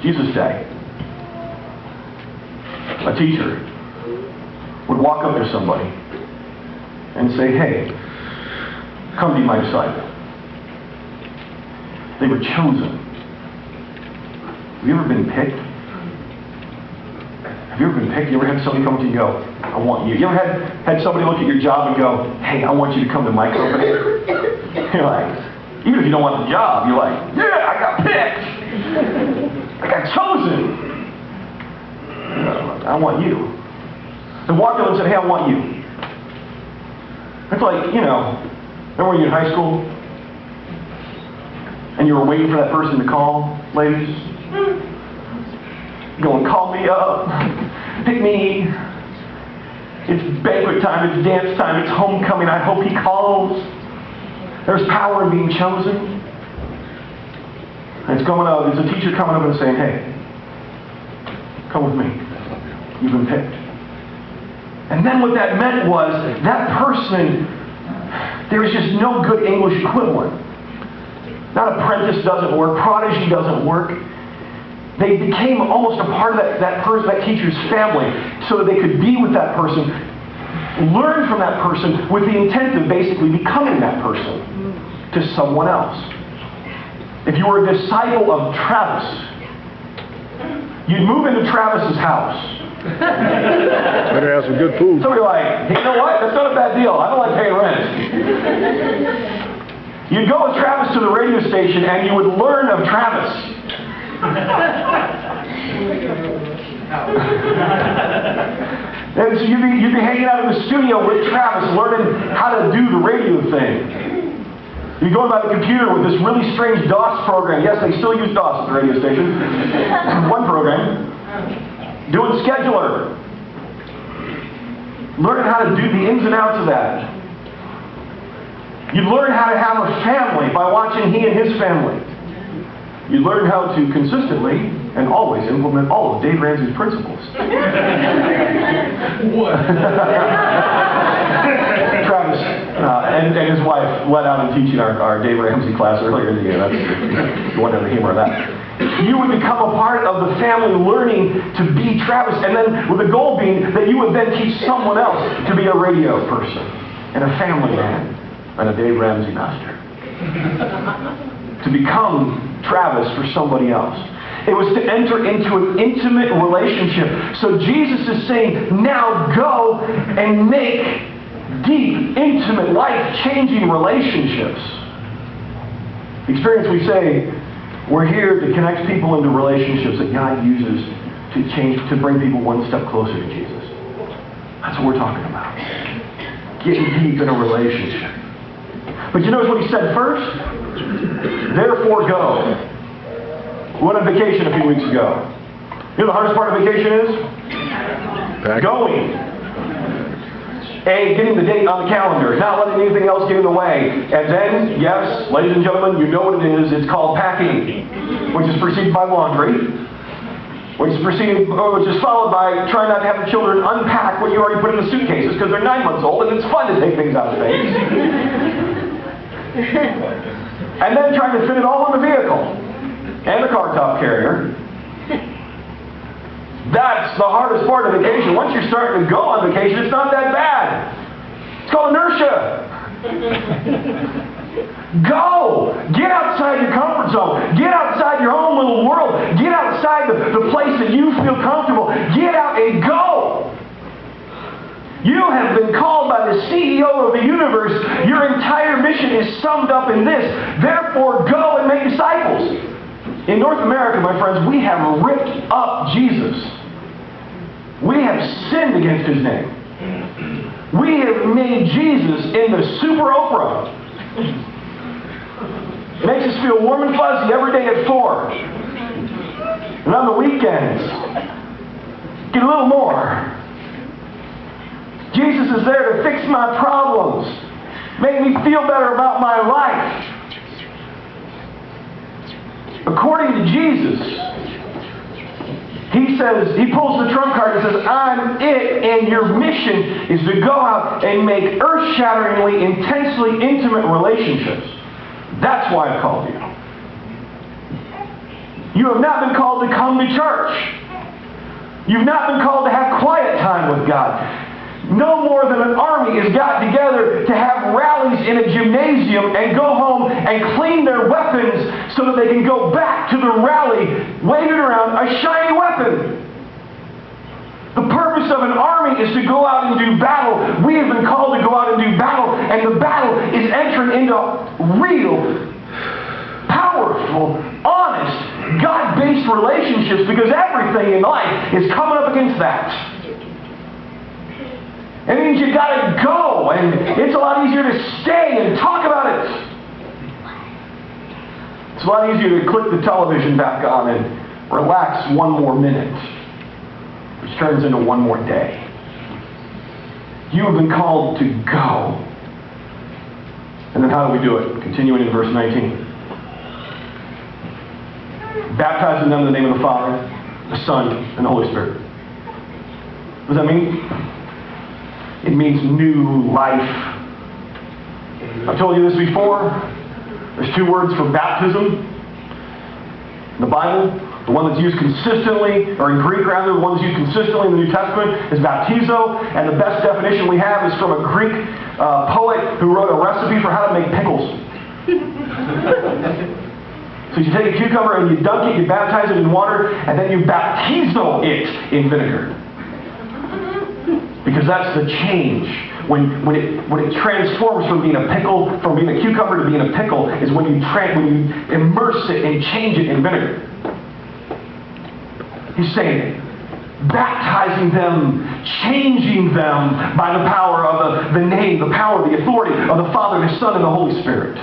Jesus' day, a teacher would walk up to somebody and say, "Hey, come be my disciple." They were chosen. Have you ever been picked? Have you ever been picked? You ever had somebody come to you and go, "I want you"? You ever had somebody look at your job and go, "Hey, I want you to come to my company"? You're like, even if you don't want the job, you're like, "Yeah, I got picked. I got chosen. I want you." They walked up and said, "Hey, I want you." It's like, remember when you were in high school and you were waiting for that person to call, ladies? Going, "Call me up, pick me. It's banquet time, it's dance time, it's homecoming, I hope he calls." There's power in being chosen. And it's a teacher coming up and saying, "Hey, come with me. You've been picked." And then what that meant was that person, there was just no good English equivalent. Not apprentice doesn't work, prodigy doesn't work. They became almost a part of that teacher's family so that they could be with that person, learn from that person with the intent of basically becoming that person to someone else. If you were a disciple of Travis, you'd move into Travis's house. Better have some good food. So you're like, "Hey, you know what? That's not a bad deal. I don't like paying rent." You'd go with Travis to the radio station and you would learn of Travis. And so you'd be hanging out in the studio with Travis, learning how to do the radio thing. You'd be going by the computer with this really strange DOS program. Yes, they still use DOS at the radio station. One program. Doing scheduler. Learning how to do the ins and outs of that. You'd learn how to have a family by watching he and his family. You learn how to consistently and always implement all of Dave Ramsey's principles. Travis and his wife let out in teaching our Dave Ramsey class earlier in the year. That's you wonder the humor of that. You would become a part of the family learning to be Travis, and then with the goal being that you would then teach someone else to be a radio person and a family man and a Dave Ramsey master. To become Travis for somebody else. It was to enter into an intimate relationship. So Jesus is saying, now go and make deep, intimate, life-changing relationships. Experience, we say, we're here to connect people into relationships that God uses to bring people one step closer to Jesus. That's what we're talking about. Getting deep in a relationship. But you notice what he said first? Therefore go. We went on vacation a few weeks ago. You know the hardest part of vacation is? Going. A, getting the date on the calendar, not letting anything else get in the way. And then, yes, ladies and gentlemen, you know what it is. It's called packing, which is preceded by laundry, which is followed by trying not to have the children unpack what you already put in the suitcases because they're 9 months old and it's fun to take things out of things. And then trying to fit it all in the vehicle and the car top carrier. That's the hardest part of vacation. Once you're starting to go on vacation, it's not that bad. It's called inertia. Go! Get outside your comfort zone. Get outside your own little world. Get outside the place that you feel comfortable. Get out and go! You have been called by the CEO of the universe. Your entire mission is summed up in this. Therefore, go and make disciples. In North America, my friends, we have ripped up Jesus. We have sinned against His name. We have made Jesus into Super Oprah. Makes us feel warm and fuzzy every day at 4. And on the weekends, get a little more. Jesus is there to fix my problems. Make me feel better about my life. According to Jesus, He pulls the trump card and says, I'm it, and your mission is to go out and make earth-shatteringly, intensely intimate relationships. That's why I've called you. You have not been called to come to church. You've not been called to have quiet time with God. No more than an army is got together to have rallies in a gymnasium and go home and clean their weapons so that they can go back to the rally waving around a shiny weapon. The purpose of an army is to go out and do battle. We have been called to go out and do battle, and the battle is entering into real, powerful, honest, God-based relationships, because everything in life is coming up against that. It means you gotta go, and it's a lot easier to stay and talk about it. It's a lot easier to click the television back on and relax one more minute, which turns into one more day. You have been called to go. And then how do we do it? Continuing in verse 19. Baptizing them in the name of the Father, the Son, and the Holy Spirit. What does that mean? It means new life. I've told you this before. There's two words for baptism in the Bible. The one that's used consistently, or in Greek rather, the one that's used consistently in the New Testament is baptizo. And the best definition we have is from a Greek poet who wrote a recipe for how to make pickles. So you take a cucumber and you dunk it, you baptize it in water, and then you baptizo it in vinegar. Because that's the change. When it transforms from being a pickle, from being a cucumber to being a pickle, is when you immerse it and change it in vinegar. He's saying, baptizing them, changing them by the power of the name, the power, the authority of the Father, the Son, and the Holy Spirit.